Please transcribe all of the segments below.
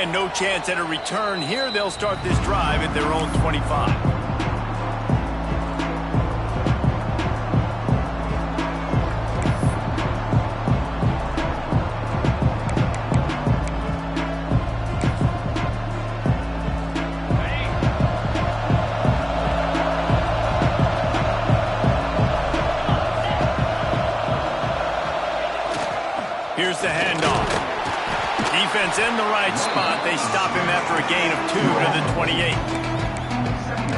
And no chance at a return here. They'll start this drive at their own 25. Here's the handoff. Defense in the right spot. They stop him after a gain of 2 to the 28.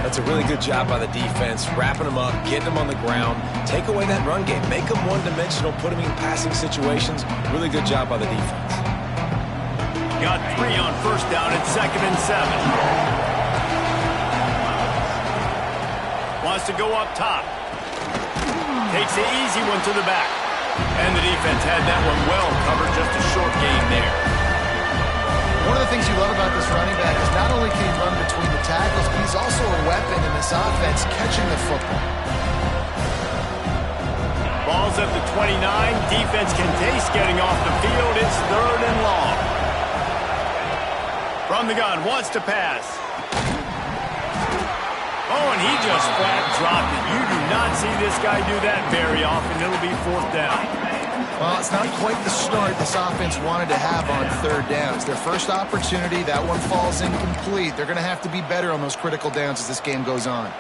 That's a really good job by the defense, wrapping him up, getting him on the ground, take away that run game, make him one-dimensional, put him in passing situations. Really good job by the defense. Got 3 on first down at 2nd and 7. Wants to go up top. Takes the easy one to the back. And the defense had that one well covered, just a short gain there. One of the things you love about this running back is not only can he run between the tackles, but he's also a weapon in this offense catching the football. Ball's at the 29. Defense can taste getting off the field. It's 3rd and long. From the gun, wants to pass. Oh, and he just flat dropped it. You do not see this guy do that very often. It'll be 4th down. Well, it's not quite the start this offense wanted to have on 3rd down. It's their first opportunity. That one falls incomplete. They're going to have to be better on those critical downs as this game goes on.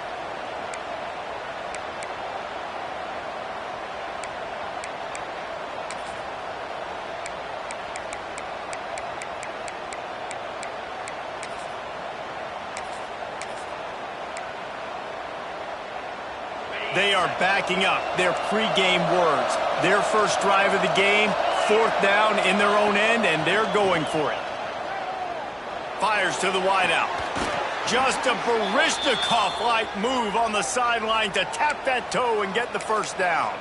They are backing up their pregame words. Their first drive of the game, 4th down in their own end, and they're going for it. Fires to the wideout. Just a Baryshnikov-like move on the sideline to tap that toe and get the first down.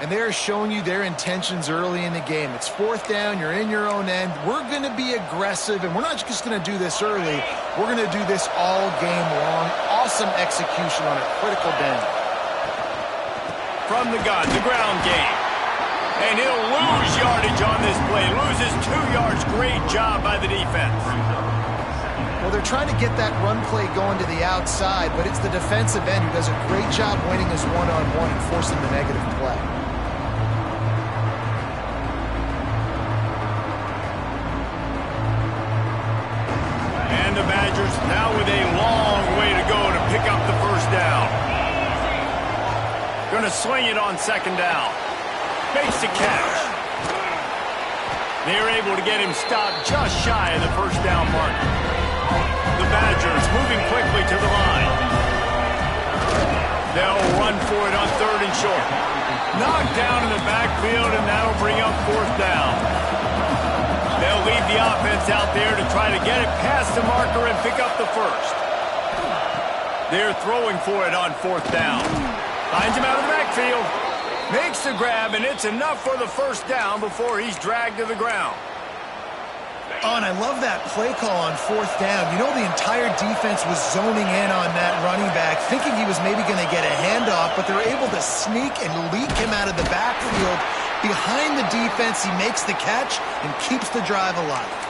And they're showing you their intentions early in the game. It's 4th down, you're in your own end. We're going to be aggressive, and we're not just going to do this early. We're going to do this all game long. Awesome execution on a critical down. From the gun, the ground game. And he'll lose yardage on this play. Loses 2 yards. Great job by the defense. Well, they're trying to get that run play going to the outside, but it's the defensive end who does a great job winning his one-on-one and forcing the negative play. And the Badgers now with a long way to go to pick up the first down. Going to swing it on 2nd down. Makes the catch. They're able to get him stopped just shy of the first down mark. The Badgers moving quickly to the line. They'll run for it on 3rd and short. Knocked down in the backfield, and that'll bring up 4th down. They'll leave the offense out there to try to get it past the marker and pick up the first. They're throwing for it on 4th down. Finds him out of the backfield. Makes the grab, and it's enough for the first down before he's dragged to the ground. Oh, and I love that play call on 4th down. You know, the entire defense was zoning in on that running back, thinking he was maybe going to get a handoff, but they're able to sneak and leak him out of the backfield. Behind the defense, he makes the catch and keeps the drive alive.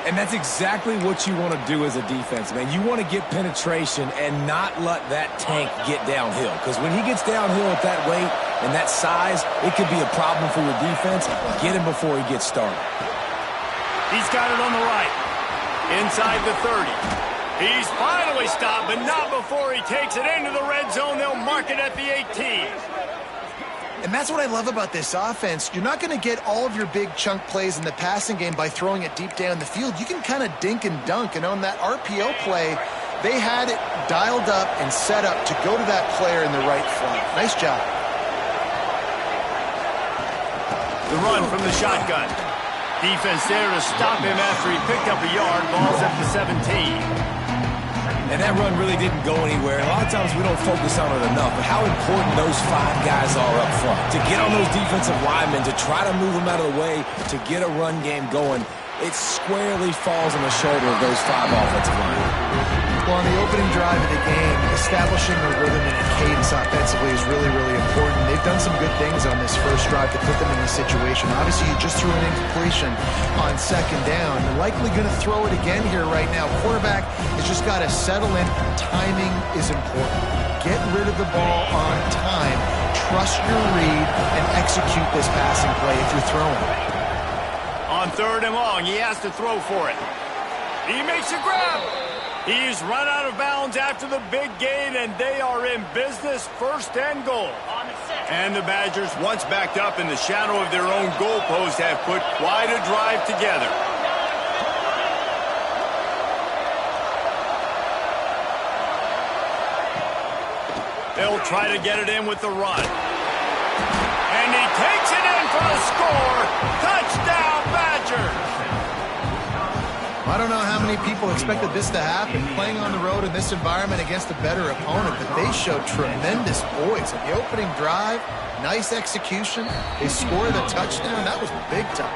And that's exactly what you want to do as a defense, man. You want to get penetration and not let that tank get downhill. Because when he gets downhill at that weight and that size, it could be a problem for your defense. Get him before he gets started. He's got it on the right. Inside the 30. He's finally stopped, but not before he takes it into the red zone. They'll mark it at the 18. And that's what I love about this offense. You're not going to get all of your big chunk plays in the passing game by throwing it deep down the field. You can kind of dink and dunk. And on that RPO play, they had it dialed up and set up to go to that player in the right flank. Nice job. The run from the shotgun. Defense there to stop him after he picked up a yard. Ball's at the 17. And that run really didn't go anywhere. A lot of times we don't focus on it enough, but how important those 5 guys are up front. To get on those defensive linemen, to try to move them out of the way, to get a run game going, it squarely falls on the shoulder of those 5 offensive linemen. Well, on the opening drive of the game, establishing a rhythm and a cadence offensively is really, really important. important. They've done some good things on this first drive to put them in this situation. Obviously, you just threw an incompletion on second down. They're likely going to throw it again here right now. Quarterback has just got to settle in. Timing is important. Get rid of the ball on time. Trust your read and execute this passing play if you're throwing. On 3rd and long, he has to throw for it. He makes a grab. He's run out of bounds after the big gain, and they are in business, 1st and goal. And the Badgers, once backed up in the shadow of their own goalpost, have put quite a drive together. They'll try to get it in with the run. And he takes it in for the score. Touchdown, Badgers! I don't know how many people expected this to happen, playing on the road in this environment against a better opponent, but they showed tremendous poise. In the opening drive, nice execution. They score the touchdown. That was big time.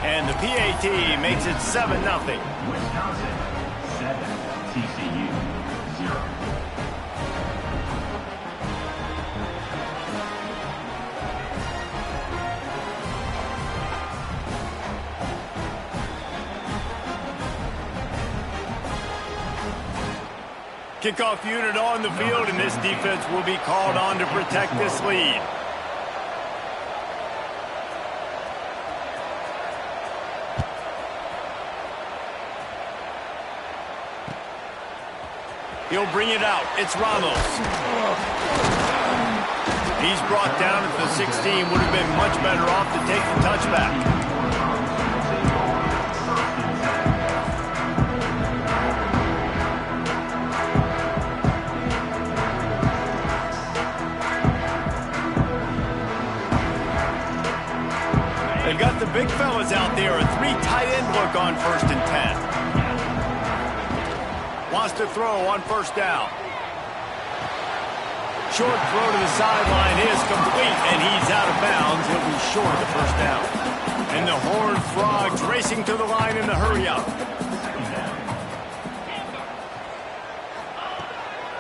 And the PAT makes it 7-0. Wisconsin 7, TCU 0. Kickoff unit on the field, and this defense will be called on to protect this lead. He'll bring it out. It's Ramos. He's brought down at the 16. Would have been much better off to take the touchback. They've got the big fellas out there. A 3 tight end look on 1st and 10. Wants to throw on 1st down. Short throw to the sideline is complete, and he's out of bounds. He'll be short of the 1st down. And the Horned Frogs racing to the line in the hurry-up.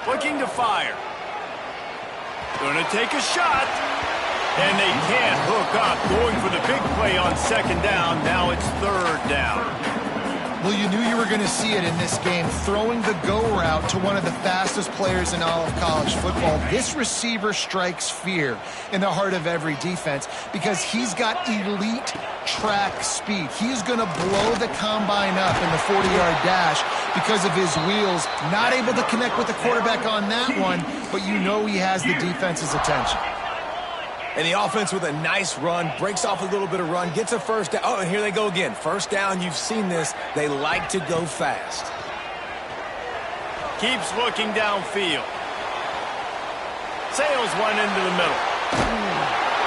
Looking to fire. Going to take a shot. And they can't hook up, going for the big play on 2nd down. Now it's 3rd down. Well, you knew you were going to see it in this game, throwing the go route to one of the fastest players in all of college football. This receiver strikes fear in the heart of every defense because he's got elite track speed. He's going to blow the combine up in the 40-yard dash because of his wheels. Not able to connect with the quarterback on that one, but you know he has the defense's attention. And the offense with a nice run, breaks off a little bit of run, gets a 1st down. Oh, and here they go again. 1st down, you've seen this. They like to go fast. Keeps looking downfield. Sails one into the middle.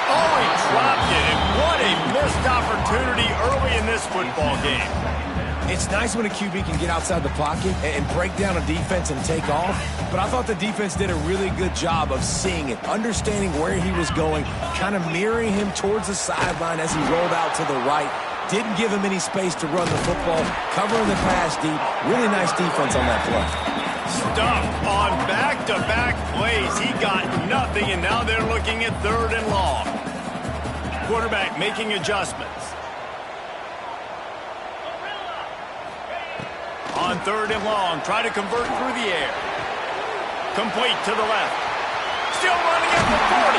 Oh, he dropped it, and what a missed opportunity early in this football game. It's nice when a QB can get outside the pocket and break down a defense and take off, but I thought the defense did a really good job of seeing it, understanding where he was going, kind of mirroring him towards the sideline as he rolled out to the right. Didn't give him any space to run the football, covering the pass deep. Really nice defense on that play. Stuffed on back-to-back plays. He got nothing, and now they're looking at 3rd and long. Quarterback making adjustments. On 3rd and long, try to convert through the air. Complete to the left. Still running at the 40.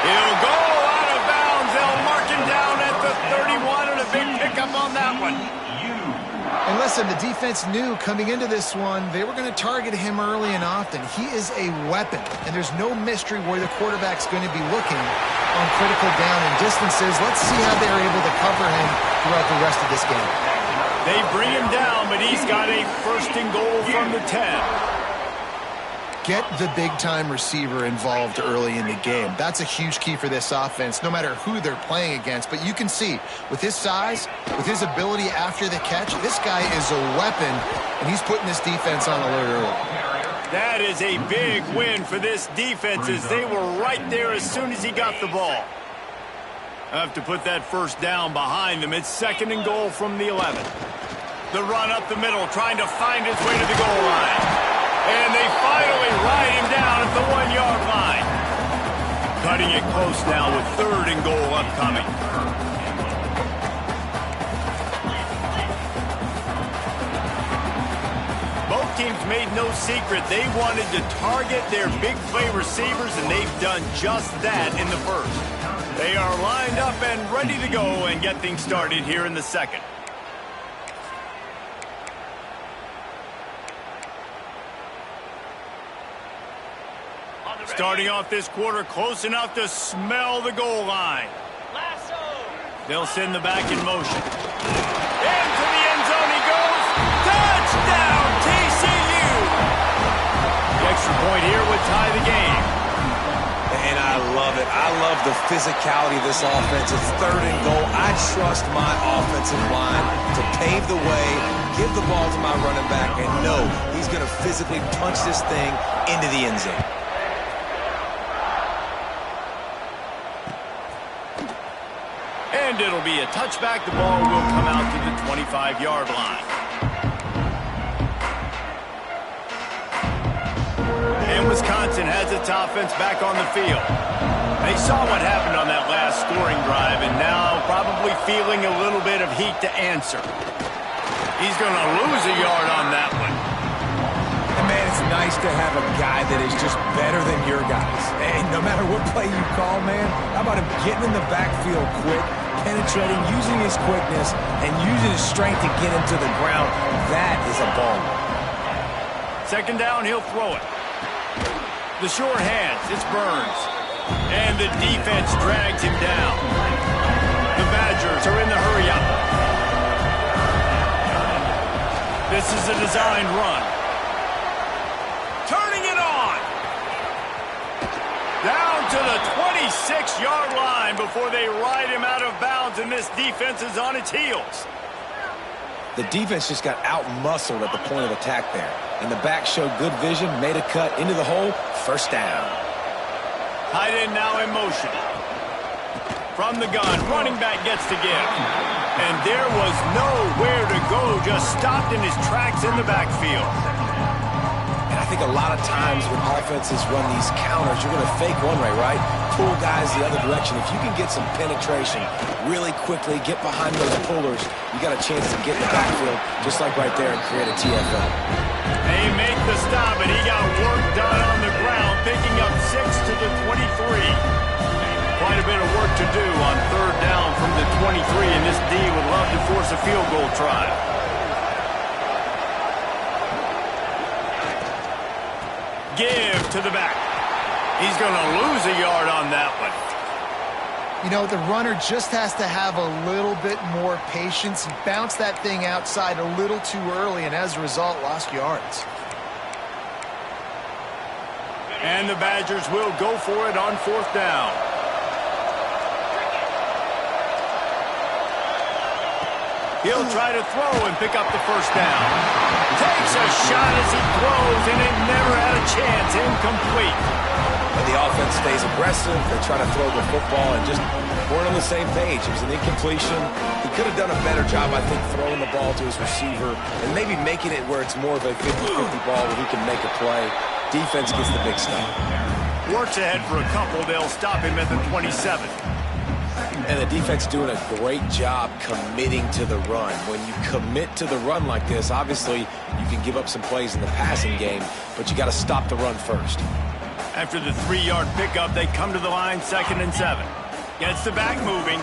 He'll go out of bounds. They'll mark him down at the 31, and a big pickup on that one. And listen, the defense knew coming into this one, they were going to target him early and often. He is a weapon, and there's no mystery where the quarterback's going to be looking on critical down and distances. Let's see how they're able to cover him throughout the rest of this game. They bring him down, but he's got a 1st and goal from the 10. Get the big-time receiver involved early in the game. That's a huge key for this offense, no matter who they're playing against. But you can see, with his size, with his ability after the catch, this guy is a weapon, and he's putting this defense on alert early. That is a big win for this defense, as they were right there as soon as he got the ball. Have to put that 1st down behind them. It's 2nd and goal from the 11. The run up the middle, trying to find his way to the goal line. And they finally ride him down at the 1-yard line. Cut cutting it close now with 3rd and goal upcoming. Both teams made no secret they wanted to target their big play receivers, and they've done just that in the first. They are lined up and ready to go and get things started here in the second. Starting off this quarter close enough to smell the goal line. They'll send the back in motion. Into the end zone he goes. Touchdown, TCU! The extra point here would tie the game. And I love it. I love the physicality of this offense. It's 3rd and goal. I trust my offensive line to pave the way, give the ball to my running back, and know he's going to physically punch this thing into the end zone. And it'll be a touchback. The ball will come out to the 25-yard line. And Wisconsin has its offense back on the field. They saw what happened on that last scoring drive, and now probably feeling a little bit of heat to answer. He's going to lose a yard on that one. And man, it's nice to have a guy that is just better than your guys. And no matter what play you call, man, how about him getting in the backfield quick, penetrating, using his quickness, and using his strength to get him to the ground? That is a ball. 2nd down, he'll throw it. The short hands, it's Burns. And the defense drags him down. The Badgers are in the hurry-up. This is a designed run. Turning it on. Down to the 26-yard line before they ride him out of bounds, and this defense is on its heels. The defense just got out-muscled at the point of attack there. And the back showed good vision, made a cut into the hole, 1st down. Tight end now in motion. From the gun, running back gets to give. And there was nowhere to go, just stopped in his tracks in the backfield. And I think a lot of times when offenses run these counters, you're going to fake one way, right? Pull guys the other direction. If you can get some penetration really quickly, get behind those pullers, you got a chance to get in the backfield, just like right there, and create a TFL. They make the stop, and he got work done on the ground, picking up 6 to the 23. Quite a bit of work to do on 3rd down from the 23, and this D would love to force a field goal try. Give to the back. He's going to lose a yard on that one. You know, the runner just has to have a little bit more patience. He bounced that thing outside a little too early, and as a result, lost yards. And the Badgers will go for it on 4th down. He'll try to throw and pick up the 1st down. Takes a shot as he throws, and it never had a chance. Incomplete. And the offense stays aggressive. They try to throw the football and just weren't on the same page. It was an incompletion. He could have done a better job, I think, throwing the ball to his receiver and maybe making it where it's more of a 50-50 ball where he can make a play. Defense gets the big stop. Works ahead for a couple. They'll stop him at the 27. And the defense doing a great job committing to the run. When you commit to the run like this, obviously you can give up some plays in the passing game, but you got to stop the run first. After the 3-yard pickup, they come to the line, 2nd and 7. Gets the back moving.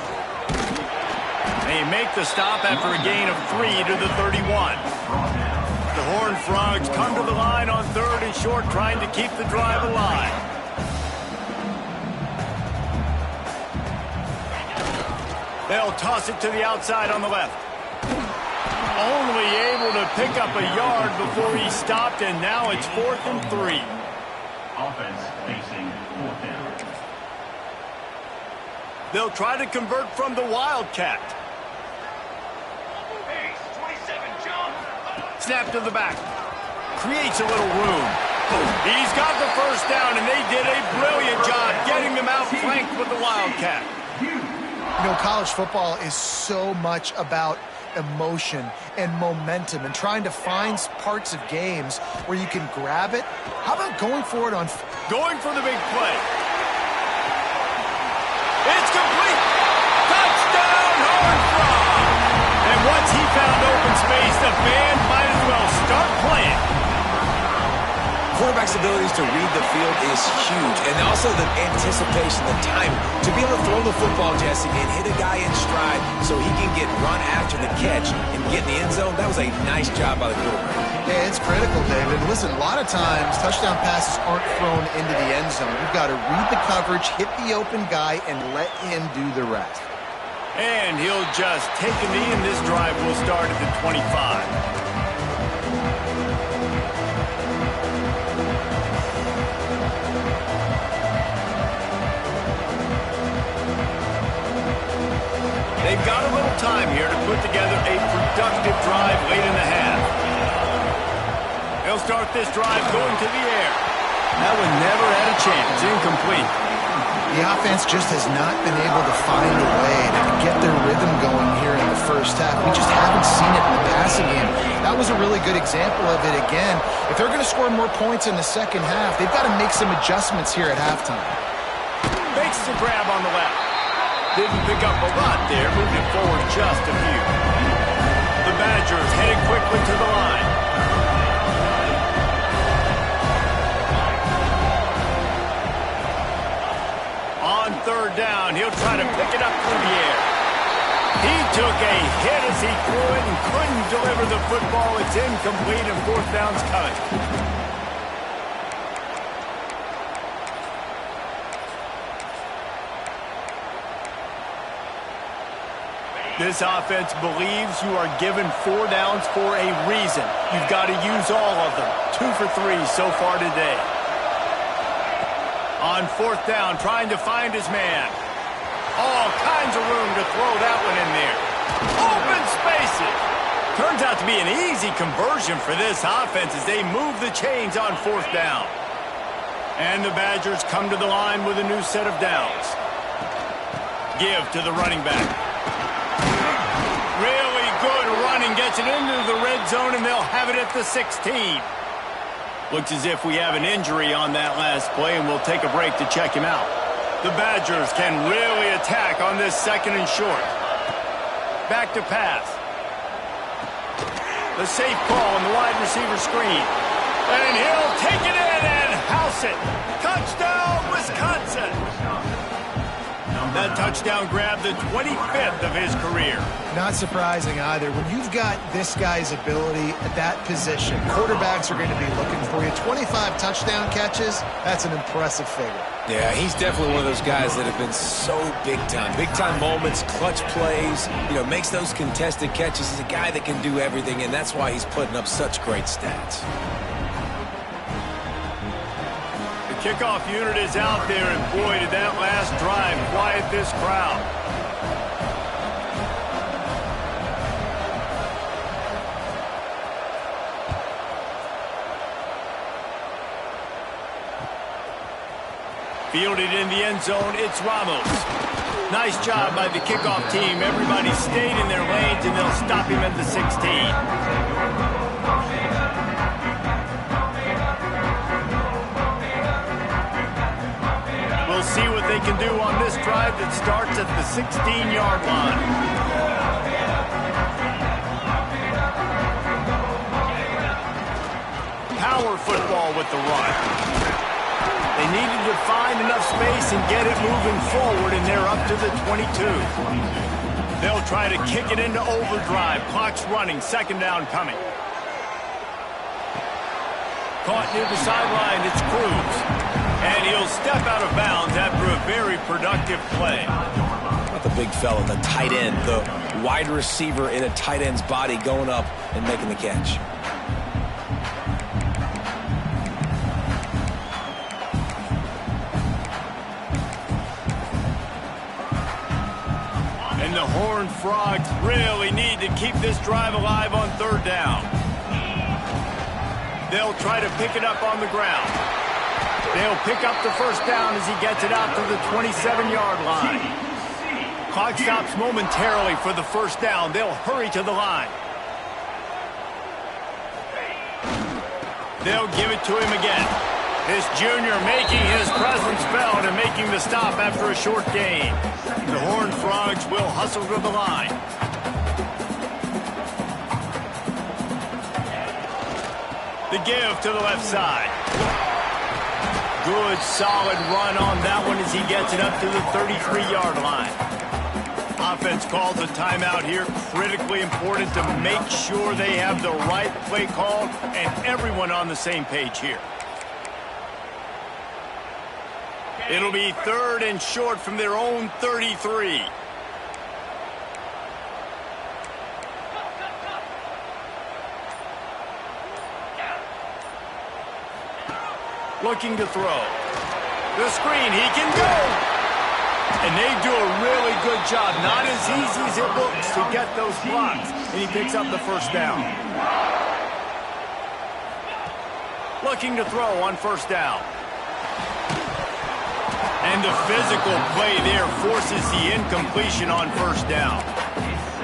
They make the stop after a gain of 3 to the 31. The Horned Frogs come to the line on 3rd and short, trying to keep the drive alive. They'll toss it to the outside on the left. Only able to pick up a yard before he stopped, and now it's 4th and 3. Offense facing 4th down. They'll try to convert from the Wildcat. Snap to the back. Creates a little room. He's got the 1st down, and they did a brilliant job getting them outflanked with the Wildcat. You know, college football is so much about emotion and momentum and trying to find parts of games where you can grab it. How about going for it on... Going for the big play. It's complete. Touchdown, Horned Frog. And once he found open space, the band might as well start playing. Quarterback's abilities to read the field is huge, and also the anticipation, the time to be able to throw the football, Jesse, and hit a guy in stride so he can get run after the catch and get in the end zone. That was a nice job by the quarterback. Yeah, it's critical, David. Listen, a lot of times touchdown passes aren't thrown into the end zone. You've got to read the coverage, hit the open guy, and let him do the rest. And he'll just take a knee, and this drive will start at the 25. They've got a little time here to put together a productive drive late in the half. They'll start this drive going to the air. That one never had a chance. Incomplete. The offense just has not been able to find a way to get their rhythm going here in the first half. We just haven't seen it in the passing game. That was a really good example of it again. If they're going to score more points in the second half, they've got to make some adjustments here at halftime. Makes the grab on the left. Didn't pick up a lot there, moved it forward just a few. The Badgers headed quickly to the line. On third down, he'll try to pick it up through the air. He took a hit as he threw it and couldn't deliver the football. It's incomplete and fourth down's cut. This offense believes you are given 4 downs for a reason. You've got to use all of them. 2 for 3 so far today. On fourth down, trying to find his man. All kinds of room to throw that one in there. Open spaces. Turns out to be an easy conversion for this offense as they move the chains on fourth down. And the Badgers come to the line with a new set of downs. Give to the running back. Really good running, gets it into the red zone, and they'll have it at the 16. Looks as if we have an injury on that last play, and we'll take a break to check him out. The Badgers can really attack on this second and short. Back to pass. The safe call on the wide receiver screen. And he'll take it in and house it. Touchdown, Wisconsin. That touchdown grabbed the 25th of his career. Not surprising either. When you've got this guy's ability at that position, quarterbacks are going to be looking for you. 25 touchdown catches, that's an impressive figure. Yeah, he's definitely one of those guys that have been so big time. Big time moments, clutch plays, makes those contested catches. He's a guy that can do everything, and that's why he's putting up such great stats. Kickoff unit is out there, and boy, did that last drive quiet this crowd. Fielded in the end zone, it's Ramos. Nice job by the kickoff team. Everybody stayed in their lanes, and they'll stop him at the 16. We'll see what they can do on this drive that starts at the 16-yard line. Power football with the run. They needed to find enough space and get it moving forward, and they're up to the 22. They'll try to kick it into overdrive. Clock's running. Second down coming. Caught near the sideline. It's Cruz. And he'll step out of bounds after a very productive play. Not the big fella, the tight end, the wide receiver in a tight end's body going up and making the catch. And the Horned Frogs really need to keep this drive alive on third down. They'll try to pick it up on the ground. They'll pick up the first down as he gets it out to the 27-yard line. Clock stops momentarily for the first down. They'll hurry to the line. They'll give it to him again. This junior making his presence felt and making making the stop after a short gain. The Horned Frogs will hustle to the line. The give to the left side. Good, solid run on that one as he gets it up to the 33-yard line. Offense calls a timeout here. Critically important to make sure they have the right play called and everyone on the same page here. It'll be 3rd and short from their own 33. Looking to throw. The screen, he can go. And they do a really good job. Not as easy as it looks to get those blocks. And he picks up the first down. Looking to throw on first down. And the physical play there forces the incompletion on first down.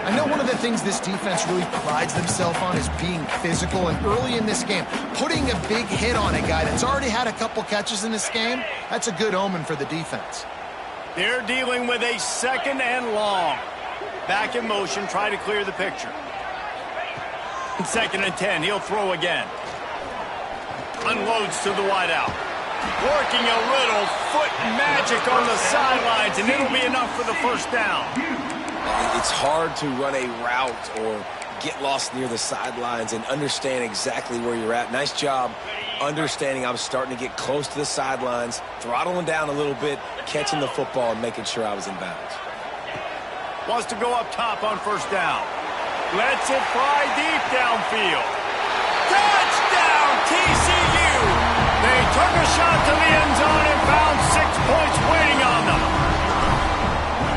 I know one of the things this defense really prides themselves on is being physical, and early in this game, putting a big hit on a guy that's already had a couple catches in this game, that's a good omen for the defense. They're dealing with a 2nd and long. Back in motion, try to clear the picture. 2nd and 10, he'll throw again. Unloads to the wideout. Working a little foot magic on the sidelines, and it'll be enough for the first down. It's hard to run a route or get lost near the sidelines and understand exactly where you're at. Nice job understanding I was starting to get close to the sidelines, throttling down a little bit, catching the football and making sure I was in bounds. Wants to go up top on first down. Lets it fly deep downfield. Touchdown, TCU! They took a shot to the end zone and found 6 points waiting on them.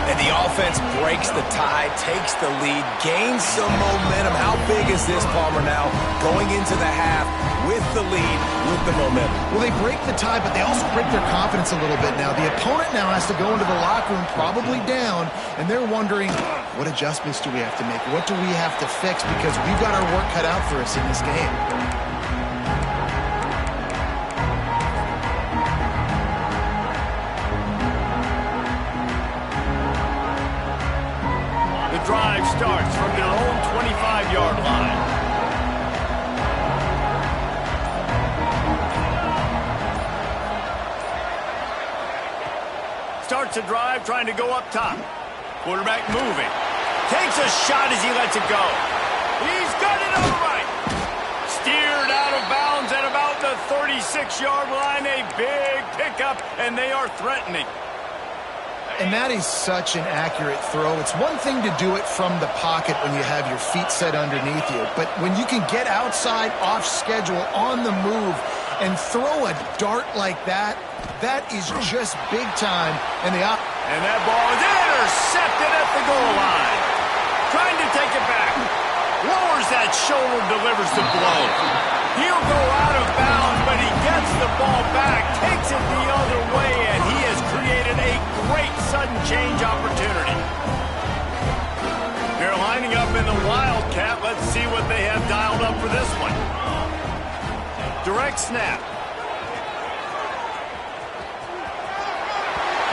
And the offense breaks the tie, takes the lead, gains some momentum. How big is this, Palmer, now going into the half with the lead, with the momentum? Well, they break the tie, but they also break their confidence a little bit now. The opponent now has to go into the locker room probably down, and they're wondering, what adjustments do we have to make? What do we have to fix? Because we've got our work cut out for us in this game. Drive starts from their own 25-yard line. Starts a drive trying to go up top. Quarterback moving. Takes a shot as he lets it go. He's got it all right. Steered out of bounds at about the 36-yard line. A big pickup, and they are threatening. And that is such an accurate throw. It's one thing to do it from the pocket when you have your feet set underneath you, but when you can get outside, off schedule, on the move, and throw a dart like that, that is just big time. And that ball is intercepted at the goal line. Trying to take it back. Lowers that shoulder, delivers the blow. He'll go out of bounds, but he gets the ball back, takes it the other way, and he has created a great sudden change opportunity. They're lining up in the Wildcat. Let's see what they have dialed up for this one. Direct snap.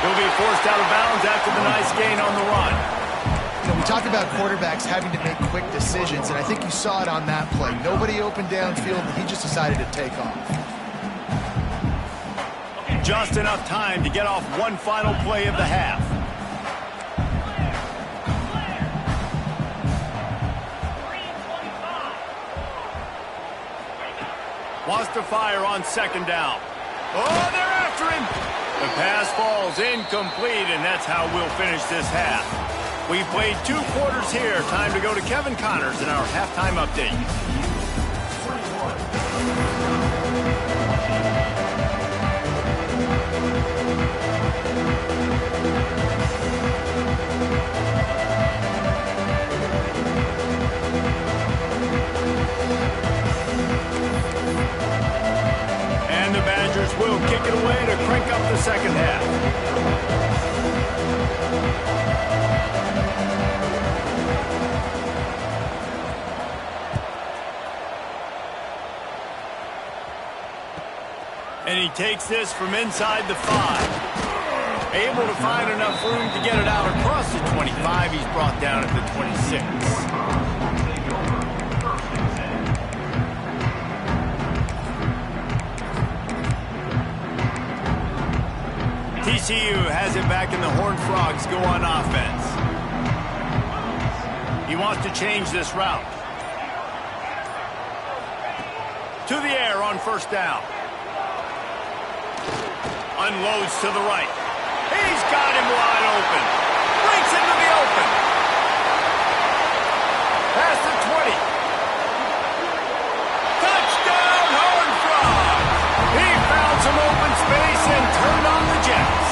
He'll be forced out of bounds after the nice gain on the run. You know, we talk about quarterbacks having to make quick decisions, and I think you saw it on that play. Nobody open downfield, and he just decided to take off. Just enough time to get off one final play of the half. Wants to fire on second down. Oh, they're after him. The pass falls incomplete, and that's how we'll finish this half. We've played 2 quarters here. Time to go to Kevin Connors in our halftime update. And the Badgers will kick it away to crank up the second half. And he takes this from inside the 5. Able to find enough room to get it out across the 25. He's brought down at the 26. TCU has it back, and the Horned Frogs go on offense. He wants to change this route. To the air on first down. Unloads to the right. He's got him wide open. Breaks into the open. Past the 20. Touchdown, Horned Frogs. He found some open space and turned on the Jets.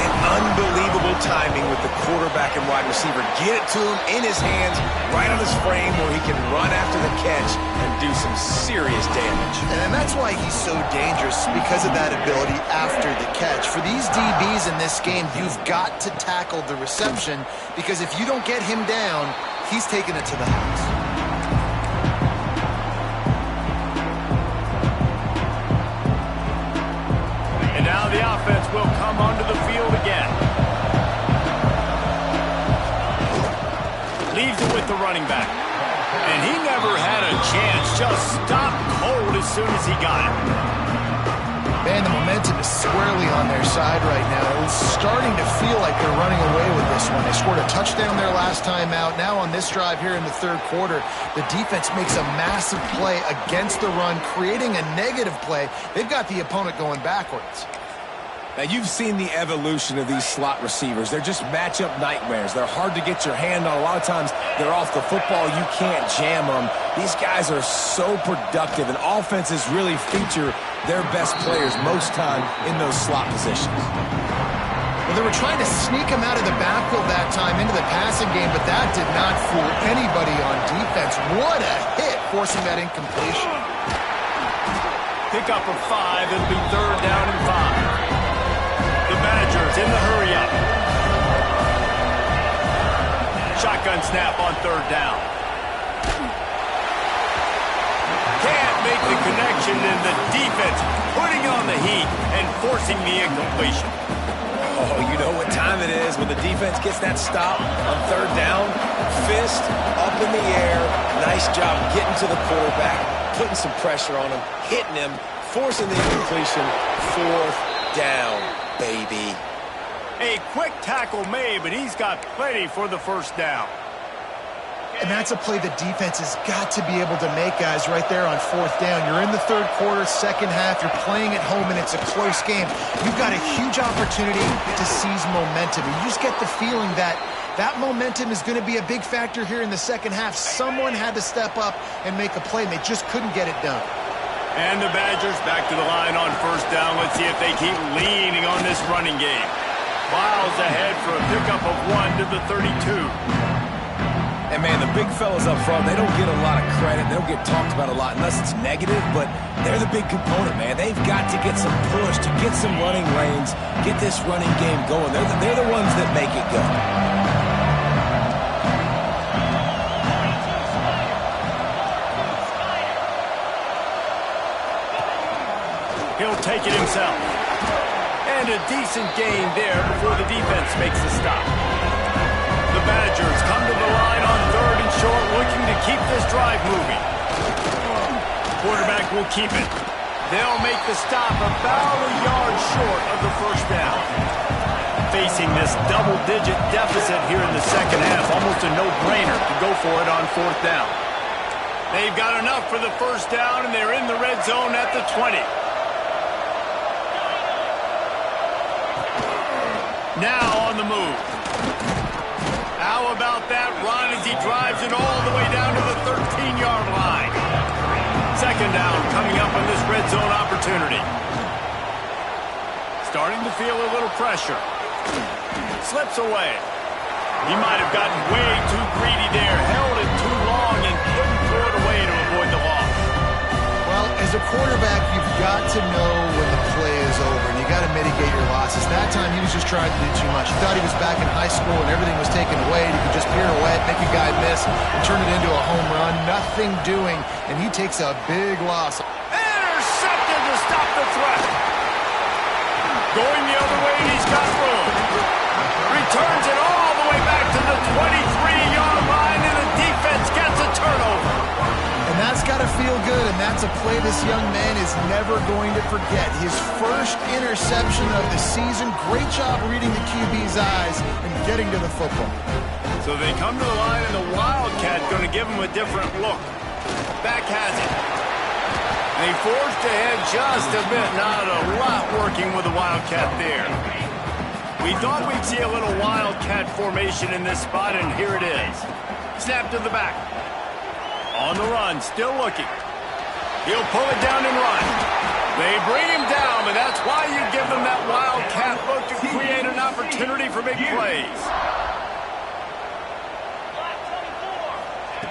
And unbelievable timing with the quarterback and wide receiver. Get it to him in his hands, right on his frame where he can run after the catch and do some serious damage. And that's why he's so dangerous, because of that ability after the catch. For these DBs in this game, you've got to tackle the reception, because if you don't get him down, he's taking it to the house. And now the offense will come onto the field again. Leaves it with the running back. And he never had a chance. Just stopped cold as soon as he got it. Man, the momentum is squarely on their side right now. It's starting to feel like they're running away with this one. They scored a touchdown their last time out. Now on this drive here in the third quarter, the defense makes a massive play against the run, creating a negative play. They've got the opponent going backwards. Now, you've seen the evolution of these slot receivers. They're just matchup nightmares. They're hard to get your hand on. A lot of times, they're off the football. You can't jam them. These guys are so productive, and offenses really feature their best players most time in those slot positions. Well, they were trying to sneak him out of the backfield that time into the passing game, but that did not fool anybody on defense. What a hit, forcing that incompletion. Pick up of 5. It'll be third down and 5. The Badgers in the hurry-up. Shotgun snap on third down. Can't make the connection, and the defense putting on the heat and forcing the incompletion. Oh, you know what time it is when the defense gets that stop on third down. Fist up in the air. Nice job getting to the quarterback, putting some pressure on him, hitting him, forcing the incompletion. Fourth down, baby. A quick tackle made, but he's got plenty for the first down. And that's a play the defense has got to be able to make, guys, right there on fourth down. You're in the third quarter, second half. You're playing at home, and it's a close game. You've got a huge opportunity to seize momentum. And you just get the feeling that that momentum is going to be a big factor here in the second half. Someone had to step up and make a play, and they just couldn't get it done. And the Badgers back to the line on first down. Let's see if they keep leaning on this running game. Miles ahead for a pickup of 1 to the 32. And, man, the big fellas up front, they don't get a lot of credit. They don't get talked about a lot unless it's negative, but they're the big component, man. They've got to get some push, to get some running lanes, get this running game going. They're the ones that make it go. He'll take it himself. And a decent gain there before the defense makes the stop. The Badgers come to the line on third and short, looking to keep this drive moving. Quarterback will keep it. They'll make the stop about a yard short of the first down. Facing this double-digit deficit here in the second half, almost a no-brainer to go for it on fourth down. They've got enough for the first down, and they're in the red zone at the 20. Now on the move. How about that run as he drives it all the way down to the 13-yard line? Second down coming up on this red zone opportunity. Starting to feel a little pressure. Slips away. He might have gotten way too greedy there, held it too long, and couldn't throw it away to avoid the loss. Well, as a quarterback, you've got to know when the play is over, and you got to mitigate your losses. That time, he was just trying to do too much. He thought he was back in high school and everything was taken away. He could just pirouette, make a guy miss, and turn it into a home run. Nothing doing, and he takes a big loss. Intercepted to stop the threat. Going the other way, and he's got room. Returns it all the way back to the 23-yard line, and the defense gets a turnover. And that's got to feel good, and that's a play this young man is never going to forget. His first interception of the season. Great job reading the QB's eyes and getting to the football. So they come to the line, and the Wildcat going to give him a different look. Back has it. They forced ahead just a bit. Not a lot working with the Wildcat there. We thought we'd see a little Wildcat formation in this spot, and here it is. Snap to the back. On the run, still looking. He'll pull it down and run. They bring him down, but that's why you give them that Wildcat look to create an opportunity for big plays.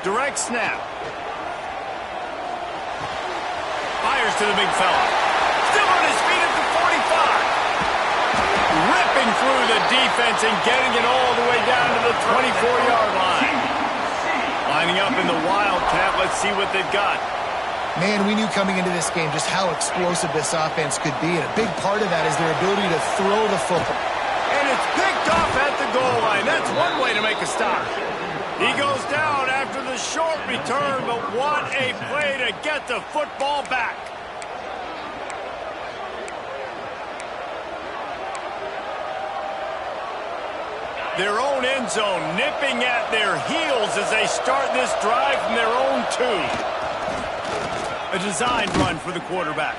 Direct snap. Fires to the big fella. Still on his feet at the 45. Ripping through the defense and getting it all the way down to the 24-yard line. Lining up in the Wildcat. Let's see what they've got. Man, we knew coming into this game just how explosive this offense could be, and a big part of that is their ability to throw the football. And it's picked off at the goal line. That's one way to make a stop. He goes down after the short return, but what a play to get the football back. Their own end zone nipping at their heels as they start this drive from their own 2. A designed run for the quarterback.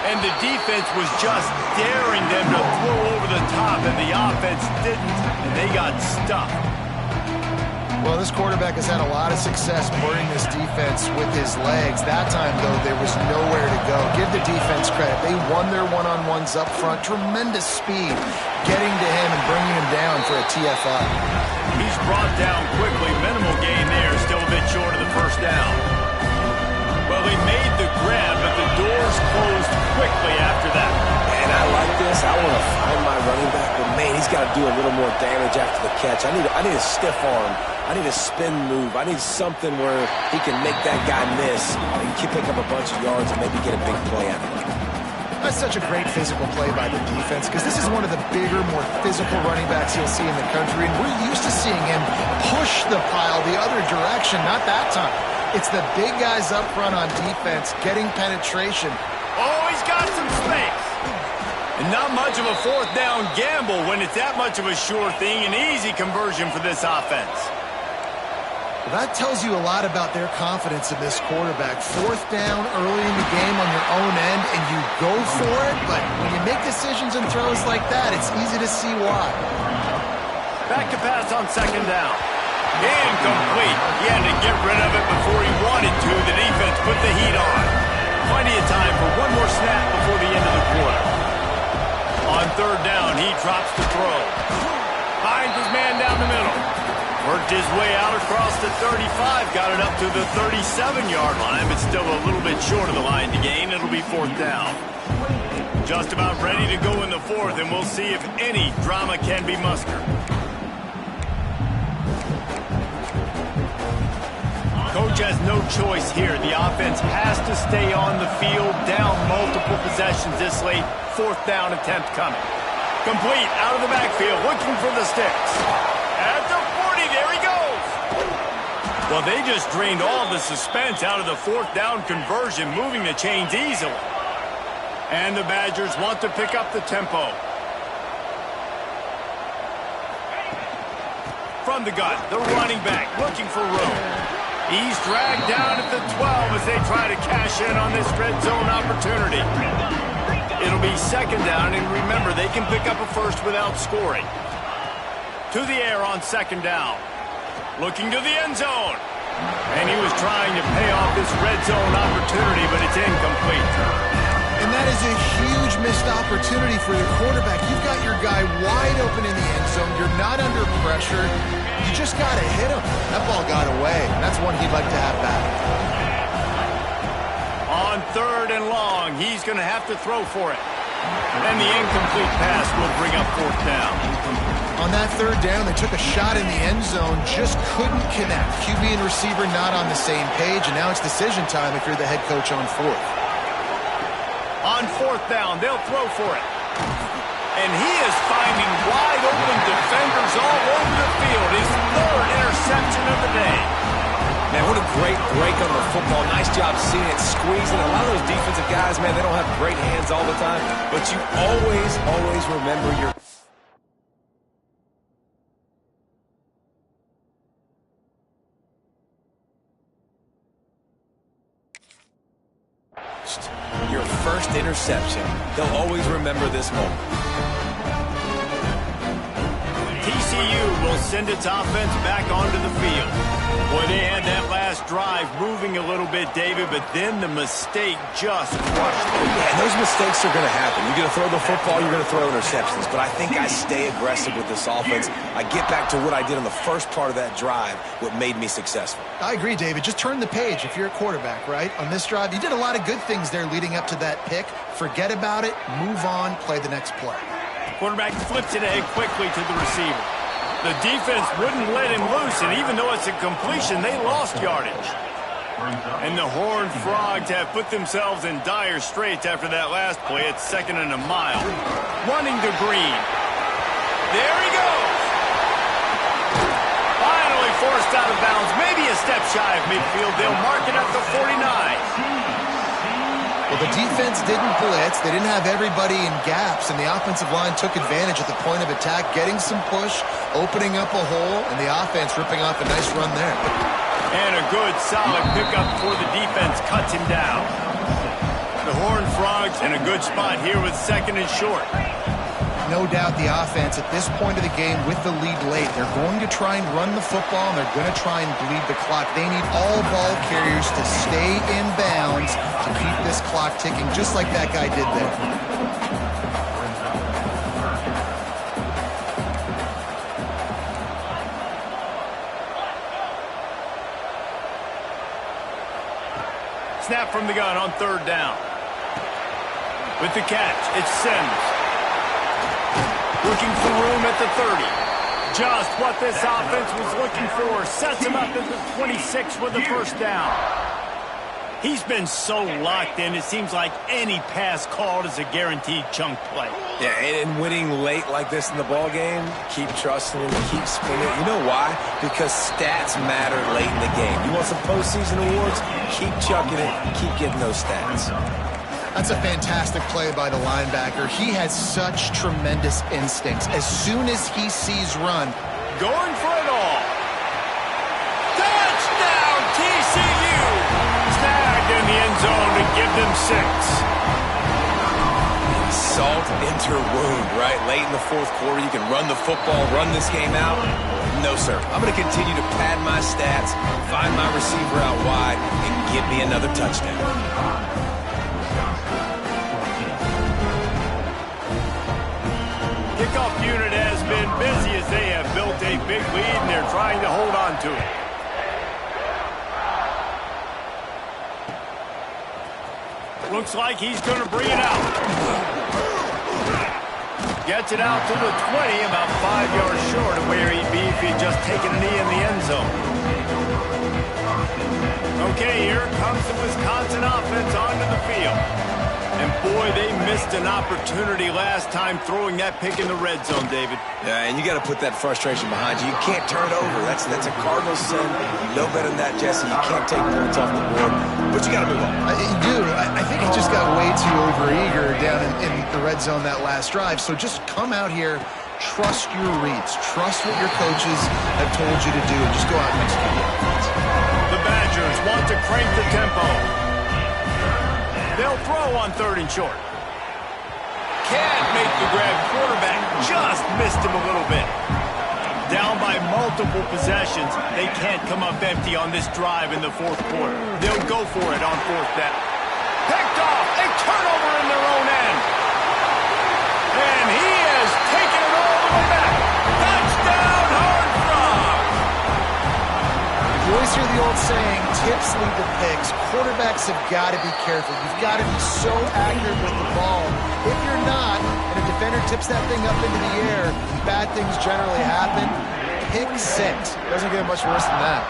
And the defense was just daring them to throw over the top, and the offense didn't, and they got stuck. Well, this quarterback has had a lot of success burning this defense with his legs. That time, though, there was nowhere to go. Give the defense credit. They won their one-on-ones up front. Tremendous speed getting to him and bringing him down for a TFI. He's brought down quickly. Minimal gain there. Still a bit short of the first down. Well, they made the grab, but the doors closed quickly after that. And I like this. I want to find my running back, but man, he's got to do a little more damage after the catch. I need a stiff arm. I need a spin move. I need something where he can make that guy miss. He can pick up a bunch of yards and maybe get a big play out of it. That's such a great physical play by the defense because this is one of the bigger, more physical running backs you'll see in the country, and we're used to seeing him push the pile the other direction. Not that time. It's the big guys up front on defense getting penetration. Oh, he's got some space. And not much of a fourth down gamble when it's that much of a sure thing, an easy conversion for this offense. Well, that tells you a lot about their confidence in this quarterback. Fourth down early in the game on your own end, and you go for it, but when you make decisions and throws like that, it's easy to see why. Back to pass on second down. Incomplete. He had to get rid of it before he wanted to. The defense put the heat on. Plenty of time for one more snap before the end of the quarter. On third down, he drops the throw. Finds his man down the middle. Worked his way out across the 35. Got it up to the 37-yard line, but still a little bit short of the line to gain. It'll be fourth down. Just about ready to go in the fourth, and we'll see if any drama can be mustered. Coach has no choice here. The offense has to stay on the field, down multiple possessions this late. Fourth down attempt coming. Complete out of the backfield, looking for the sticks. At the 40, there he goes. Well, they just drained all the suspense out of the fourth down conversion, moving the chains easily. And the Badgers want to pick up the tempo. From the gun, the running back looking for room. He's dragged down at the 12 as they try to cash in on this red zone opportunity. It'll be second down, and remember, they can pick up a first without scoring. To the air on second down. Looking to the end zone. And he was trying to pay off this red zone opportunity, but it's incomplete. And that is a huge missed opportunity for the quarterback. You've got your guy wide open in the end zone. You're not under pressure. You just got to hit him. That ball got away, and that's one he'd like to have back. On third and long, he's going to have to throw for it. And the incomplete pass will bring up fourth down. On that third down, they took a shot in the end zone, just couldn't connect. QB and receiver not on the same page, and now it's decision time if you're the head coach on fourth. On fourth down, they'll throw for it. And he is finding wide open defenders all over the field. His third interception of the day. Man, what a great break on the football. Nice job seeing it squeezing. A lot of those defensive guys, man, they don't have great hands all the time. But you always remember your... Your first interception. They'll always remember this moment. TCU will send its offense back onto the field. Boy, they had that last drive moving a little bit, David, but then the mistake just crushed them. Yeah, and those mistakes are going to happen. You're going to throw the football, you're going to throw interceptions. But I think I stay aggressive with this offense. I get back to what I did on the first part of that drive, what made me successful. I agree, David. Just turn the page if you're a quarterback, right? On this drive, you did a lot of good things there leading up to that pick. Forget about it, move on, play the next play. Quarterback flips it ahead quickly to the receiver. The defense wouldn't let him loose, and even though it's a completion, they lost yardage. And the Horned Frogs have put themselves in dire straits after that last play. It's 2nd and a mile. Running to Green. There he goes. Finally forced out of bounds. Maybe a step shy of midfield. They'll mark it up to 49. Well, the defense didn't blitz. They didn't have everybody in gaps, and the offensive line took advantage at the point of attack, getting some push, opening up a hole, and the offense ripping off a nice run there. And a good, solid pickup for the defense cuts him down. The Horned Frogs in a good spot here with 2nd and short. No doubt the offense at this point of the game with the lead late, they're going to try and run the football, and they're going to try and bleed the clock. They need all ball carriers to stay in bounds to keep this clock ticking, just like that guy did there. Snap from the gun on 3rd down. With the catch, it's Sims. Looking for room at the 30. Just what this offense was looking for. Sets him up at the 26 with the first down. He's been so locked in, it seems like any pass called is a guaranteed chunk play. Yeah, and winning late like this in the ball game, keep trusting him, keep spinning. You know why? Because stats matter late in the game. You want some postseason awards? Keep chucking it, keep getting those stats. That's a fantastic play by the linebacker. He has such tremendous instincts. As soon as he sees run, going for it all. Touchdown, TCU! Snagged in the end zone to give them 6. Salt into wound, right? Late in the 4th quarter, you can run the football, run this game out. No, sir. I'm going to continue to pad my stats, find my receiver out wide, and give me another touchdown. Kickoff unit has been busy as they have built a big lead, and they're trying to hold on to it. Looks like he's going to bring it out. Gets it out to the 20, about 5 yards short of where he'd be if he'd just taken a knee in the end zone. Okay, here comes the Wisconsin offense onto the field. And boy, they missed an opportunity last time throwing that pick in the red zone, David. Yeah, and you got to put that frustration behind you. You can't turn it over. That's a cardinal sin. No better than that, Jesse. You can't take points off the board, but you got to move on. You do. I think he just got way too overeager down in the red zone that last drive. So just come out here, trust your reads, trust what your coaches have told you to do, and just go out and execute the offense. The Badgers want to crank the tempo. They'll throw on 3rd and short. Can't make the grab. Quarterback just missed him a little bit. Down by multiple possessions. They can't come up empty on this drive in the 4th quarter. They'll go for it on 4th down. Picked off. A turnover in their own end. And he has taken it all the way back. Touchdown, Horned Frogs. You always hear the old saying, tips lead to picks. Quarterbacks have got to be careful. You've got to be so accurate with the ball. If you're not, and a defender tips that thing up into the air, bad things generally happen. Pick 6. Doesn't get much worse than that.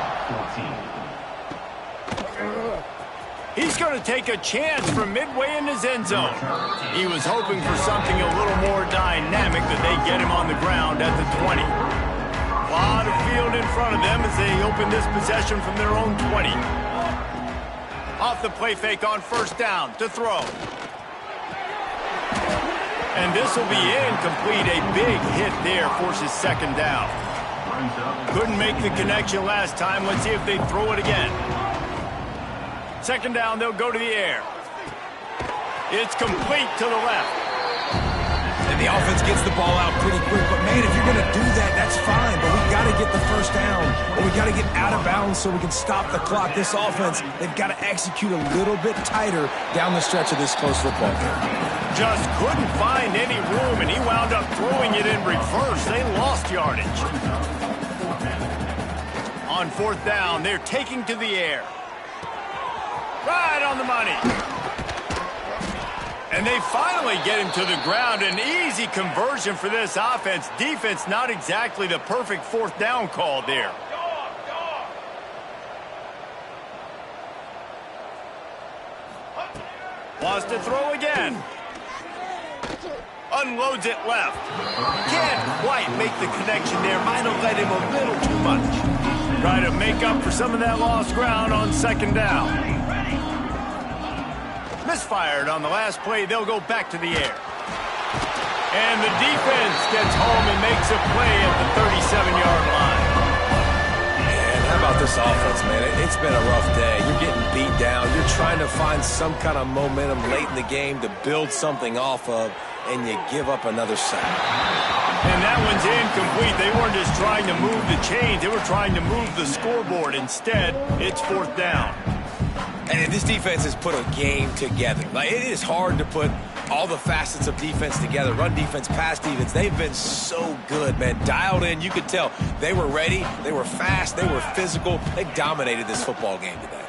He's going to take a chance from midway in his end zone. He was hoping for something a little more dynamic. that they get him on the ground at the 20. A lot of field in front of them as they open this possession from their own 20. Off the play fake on first down to throw. And this will be incomplete. A big hit there forces second down. Couldn't make the connection last time. Let's see if they throw it again. Second down, they'll go to the air. It's complete to the left. And the offense gets the ball out pretty quick. But, man, if you're going to do that, that's fine. But we got to get the first down. Or we got to get out of bounds so we can stop the clock. This offense, they've got to execute a little bit tighter down the stretch of this close football game. Just couldn't find any room, and he wound up throwing it in reverse. They lost yardage. On fourth down, they're taking to the air. Right on the money. And they finally get him to the ground. An easy conversion for this offense. Defense, not exactly the perfect fourth down call there. Wants to throw again. Unloads it left. Can't quite make the connection there. Might have led him a little too much. Try to make up for some of that lost ground on second down. Misfired on the last play. They'll go back to the air. And the defense gets home and makes a play at the 37-yard line. Man, how about this offense, man? It's been a rough day. You're getting beat down. You're trying to find some kind of momentum late in the game to build something off of, and you give up another sack. And that one's incomplete. They weren't just trying to move the chains. They were trying to move the scoreboard. Instead, it's fourth down. And this defense has put a game together. Like, it is hard to put all the facets of defense together. Run defense, pass defense. They've been so good, man. Dialed in. You could tell they were ready. They were fast. They were physical. They dominated this football game today.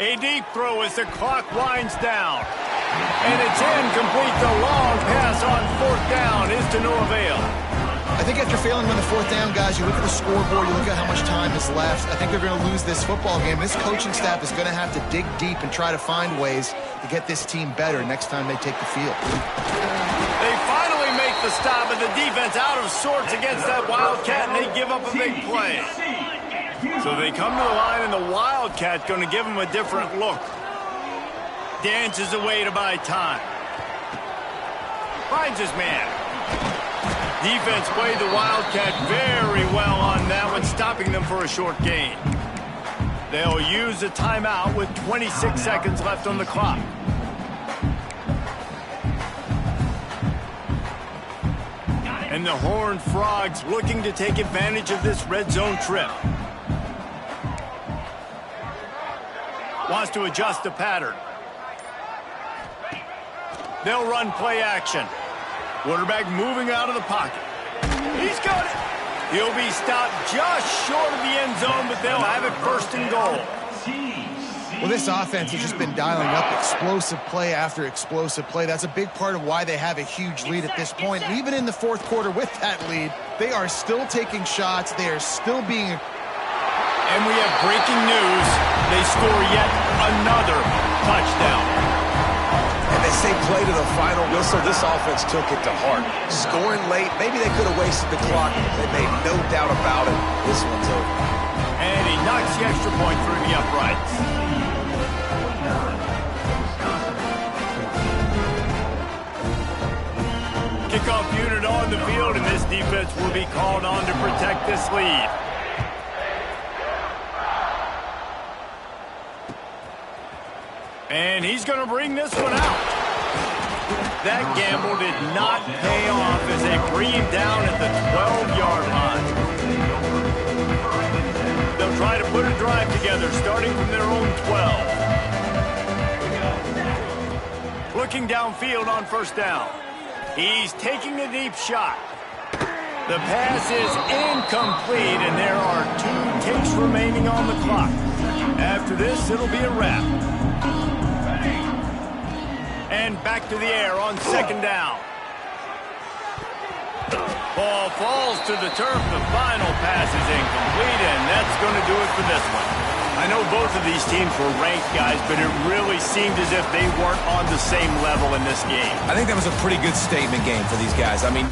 A deep throw as the clock winds down. And it's incomplete. The long pass on fourth down is to no avail. I think after failing on the fourth down, guys, you look at the scoreboard, you look at how much time is left. I think they're going to lose this football game. This coaching staff is going to have to dig deep and try to find ways to get this team better next time they take the field. They finally make the stop, and the defense out of sorts against that Wildcat, and they give up a big play. So they come to the line, and the Wildcat going to give them a different look. Dances away to buy time. Finds his man. Defense played the Wildcat very well on that one, stopping them for a short gain. They'll use a timeout with 26 seconds left on the clock. And the Horned Frogs looking to take advantage of this red zone trip. Wants to adjust the pattern. They'll run play action. Quarterback moving out of the pocket. He's got it. He'll be stopped just short of the end zone, but they'll have it first and goal. Well, this offense has just been dialing up explosive play after explosive play. That's a big part of why they have a huge lead at this point. And even in the fourth quarter with that lead, they are still taking shots. They are still being... And we have breaking news. They score yet another touchdown. And they say play to the final whistle. This offense took it to heart. Scoring late, maybe they could have wasted the clock. They made no doubt about it. This one's over. And he knocks the extra point through the uprights. Kickoff unit on the field, and this defense will be called on to protect this lead. And he's going to bring this one out. That gamble did not pay off as they bring him down at the 12-yard line. They'll try to put a drive together, starting from their own 12. Looking downfield on first down. He's taking a deep shot. The pass is incomplete, and there are 2 takes remaining on the clock. After this, it'll be a wrap. And back to the air on second down. Ball falls to the turf. The final pass is incomplete, and that's going to do it for this one. I know both of these teams were ranked, guys, but it really seemed as if they weren't on the same level in this game. I think that was a pretty good statement game for these guys. I mean,